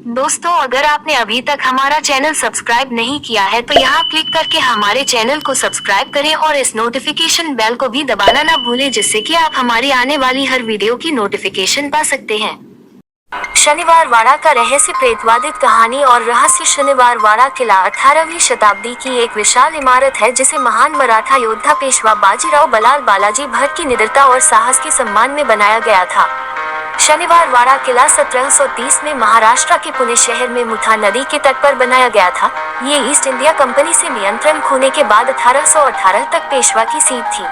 दोस्तों, अगर आपने अभी तक हमारा चैनल सब्सक्राइब नहीं किया है तो यहाँ क्लिक करके हमारे चैनल को सब्सक्राइब करें और इस नोटिफिकेशन बेल को भी दबाना ना भूलें, जिससे कि आप हमारी आने वाली हर वीडियो की नोटिफिकेशन पा सकते हैं। शनिवार वाड़ा का रहस्य प्रेतवादित कहानी और रहस्य। शनिवार वाड़ा किला 18वीं शताब्दी की एक विशाल इमारत है, जिसे महान मराठा योद्धा पेशवा बाजीराव बलाल बालाजी भट की निडरता और साहस के सम्मान में बनाया गया था। शनिवार वाड़ा किला 1730 में महाराष्ट्र के पुणे शहर में मुठा नदी के तट पर बनाया गया था। ये ईस्ट इंडिया कंपनी से नियंत्रण खोने के बाद 1818 तक पेशवा की सीट थी।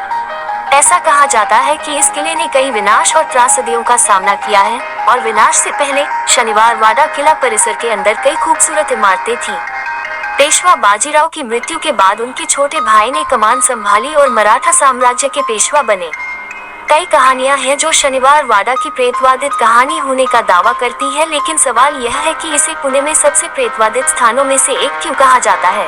ऐसा कहा जाता है कि इस किले ने कई विनाश और त्रासदियों का सामना किया है, और विनाश से पहले शनिवार वाड़ा किला परिसर के अंदर कई खूबसूरत इमारतें थीं। पेशवा बाजीराव की मृत्यु के बाद उनके छोटे भाई ने कमान संभाली और मराठा साम्राज्य के पेशवा बने। कई कहानियां हैं जो शनिवार वाड़ा की प्रेतवादित कहानी होने का दावा करती है, लेकिन सवाल यह है कि इसे पुणे में सबसे प्रेतवादित स्थानों में से एक क्यों कहा जाता है।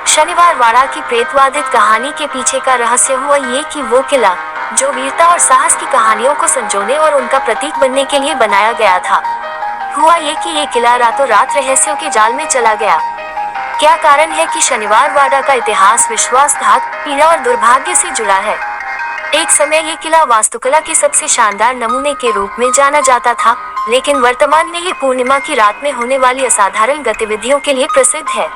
शनिवार वाड़ा की प्रेतवादित कहानी के पीछे का रहस्य हुआ ये कि वो किला, जो वीरता और साहस की कहानियों को संजोने और उनका प्रतीक बनने के लिए बनाया गया था, हुआ ये कि ये किला रातों रात रहस्यों के जाल में चला गया। क्या कारण है कि शनिवार वाड़ा का इतिहास विश्वासघात, पीड़ा और दुर्भाग्य से जुड़ा है। एक समय ये किला वास्तुकला के सबसे शानदार नमूने के रूप में जाना जाता था, लेकिन वर्तमान में ये पूर्णिमा की रात में होने वाली असाधारण गतिविधियों के लिए प्रसिद्ध है।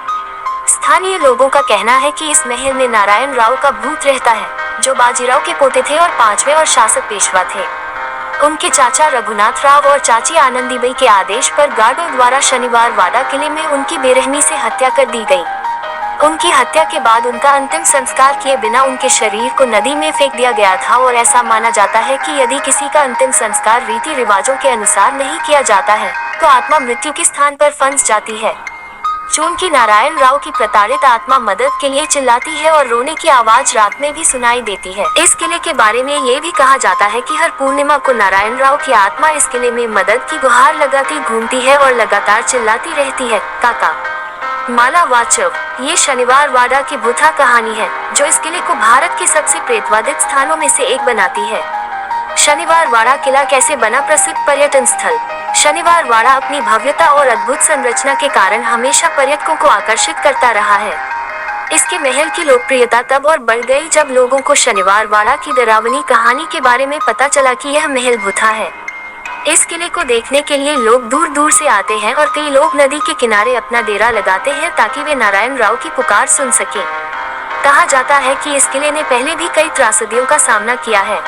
स्थानीय लोगों का कहना है कि इस महल में नारायण राव का भूत रहता है, जो बाजीराव के पोते थे और 5वें और शासक पेशवा थे। उनके चाचा रघुनाथ राव और चाची आनंदीबाई के आदेश पर गार्डों द्वारा शनिवार वाड़ा किले में उनकी बेरहमी से हत्या कर दी गई। उनकी हत्या के बाद उनका अंतिम संस्कार किए बिना उनके शरीर को नदी में फेंक दिया गया था, और ऐसा माना जाता है कि यदि किसी का अंतिम संस्कार रीति रिवाजों के अनुसार नहीं किया जाता है तो आत्मा मृत्यु के स्थान पर फंस जाती है। चूंकि नारायण राव की प्रताड़ित आत्मा मदद के लिए चिल्लाती है और रोने की आवाज रात में भी सुनाई देती है। इस किले के बारे में ये भी कहा जाता है कि हर पूर्णिमा को नारायण राव की आत्मा इस किले में मदद की गुहार लगाती घूमती है और लगातार चिल्लाती रहती है, काका माला वाचव। ये शनिवार वाड़ा की भूथा कहानी है, जो इस किले को भारत के सबसे प्रेतवादित स्थानों में से एक बनाती है। शनिवार वाड़ा किला कैसे बना प्रसिद्ध पर्यटन स्थल। शनिवार वाड़ा अपनी भव्यता और अद्भुत संरचना के कारण हमेशा पर्यटकों को आकर्षित करता रहा है। इसके महल की लोकप्रियता तब और बढ़ गई जब लोगों को शनिवार वाड़ा की डरावनी कहानी के बारे में पता चला कि यह महल भूथा है। इस किले को देखने के लिए लोग दूर दूर से आते हैं और कई लोग नदी के किनारे अपना डेरा लगाते हैं ताकि वे नारायण राव की पुकार सुन सकें। कहा जाता है कि इस किले ने पहले भी कई त्रासदियों का सामना किया है।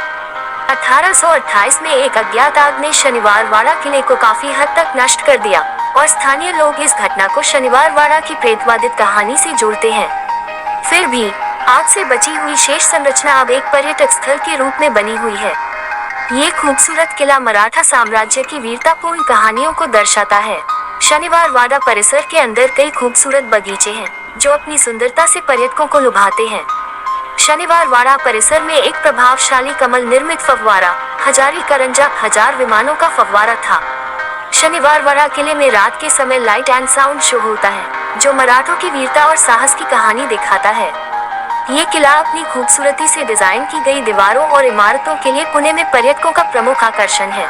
1828 में एक अज्ञात आग ने शनिवार वाड़ा किले को काफी हद तक नष्ट कर दिया, और स्थानीय लोग इस घटना को शनिवार वाड़ा की प्रेतवादित कहानी से जोड़ते हैं। फिर भी आग से बची हुई शेष संरचना अब एक पर्यटक स्थल के रूप में बनी हुई है। ये खूबसूरत किला मराठा साम्राज्य की वीरतापूर्ण कहानियों को दर्शाता है। शनिवार वाड़ा परिसर के अंदर कई खूबसूरत बगीचे हैं, जो अपनी सुंदरता से पर्यटकों को लुभाते हैं। शनिवार वाड़ा परिसर में एक प्रभावशाली कमल निर्मित फव्वारा, हजारी करंजा 1000 विमानों का फव्वारा था। शनिवार वाड़ा किले में रात के समय लाइट एंड साउंड शो होता है, जो मराठों की वीरता और साहस की कहानी दिखाता है। ये किला अपनी खूबसूरती से डिजाइन की गई दीवारों और इमारतों के लिए पुणे में पर्यटकों का प्रमुख आकर्षण है।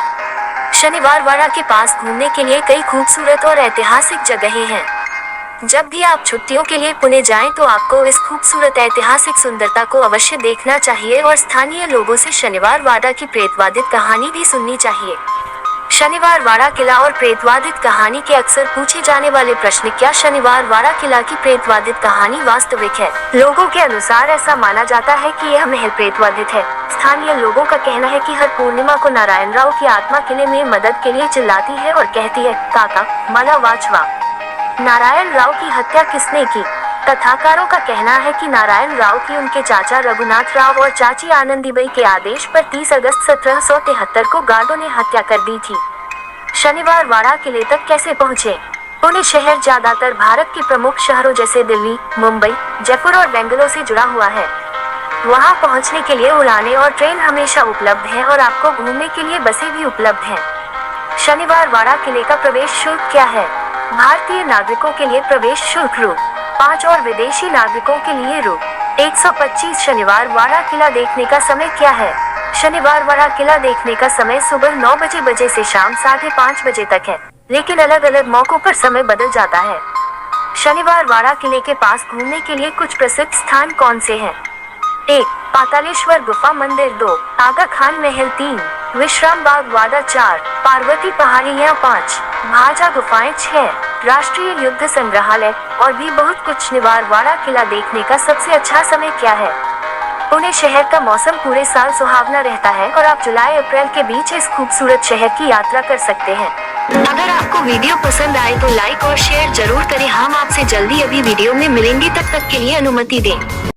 शनिवार वाड़ा के पास घूमने के लिए कई खूबसूरत और ऐतिहासिक जगहें हैं। जब भी आप छुट्टियों के लिए पुणे जाएं तो आपको इस खूबसूरत ऐतिहासिक सुंदरता को अवश्य देखना चाहिए और स्थानीय लोगों से शनिवार वाड़ा की प्रेतवादित कहानी भी सुननी चाहिए। शनिवार वाड़ा किला और प्रेतवादित कहानी के अक्सर पूछे जाने वाले प्रश्न। क्या शनिवार वाड़ा किला की प्रेतवादित कहानी वास्तविक है? लोगों के अनुसार ऐसा माना जाता है कि यह महल प्रेतवादित है। स्थानीय लोगों का कहना है कि हर पूर्णिमा को नारायण राव की आत्मा किले में मदद के लिए चिल्लाती है और कहती है, काका माला वाचवा। नारायण राव की हत्या किसने की? कथाकारों का कहना है कि नारायण राव की उनके चाचा रघुनाथ राव और चाची आनंदीबाई के आदेश पर 30 अगस्त 1773 को गार्डों ने हत्या कर दी थी। शनिवार वाड़ा किले तक कैसे पहुँचे? पुणे शहर ज्यादातर भारत के प्रमुख शहरों जैसे दिल्ली, मुंबई, जयपुर और बेंगलोर से जुड़ा हुआ है। वहां पहुंचने के लिए उड़ानें और ट्रेन हमेशा उपलब्ध हैं, और आपको घूमने के लिए बसें भी उपलब्ध हैं। शनिवार वाड़ा किले का प्रवेश शुल्क क्या है? भारतीय नागरिकों के लिए प्रवेश शुल्क रु. 5 और विदेशी नागरिकों के लिए रु. 125। शनिवार वाड़ा किला देखने का समय क्या है? शनिवार वाड़ा किला देखने का समय सुबह 9 बजे से शाम 5:30 बजे तक है। लेकिन अलग अलग मौकों पर समय बदल जाता है। शनिवार वाड़ा किले के पास घूमने के लिए कुछ प्रसिद्ध स्थान कौन से हैं? 1. पातालेश्वर गुफा मंदिर। 2. आगा खान महल। 3. विश्राम बाग वाड़ा। 4. पार्वती पहाड़ियाँ। 5. भाजा गुफाएं। 6. राष्ट्रीय युद्ध संग्रहालय। और भी बहुत कुछ। निवार वाड़ा किला देखने का सबसे अच्छा समय क्या है? पुणे शहर का मौसम पूरे साल सुहावना रहता है और आप जुलाई अप्रैल के बीच इस खूबसूरत शहर की यात्रा कर सकते हैं। अगर आपको वीडियो पसंद आए तो लाइक और शेयर जरूर करें। हम आपसे जल्दी अभी वीडियो में मिलेंगे, तब तक के लिए अनुमति दें।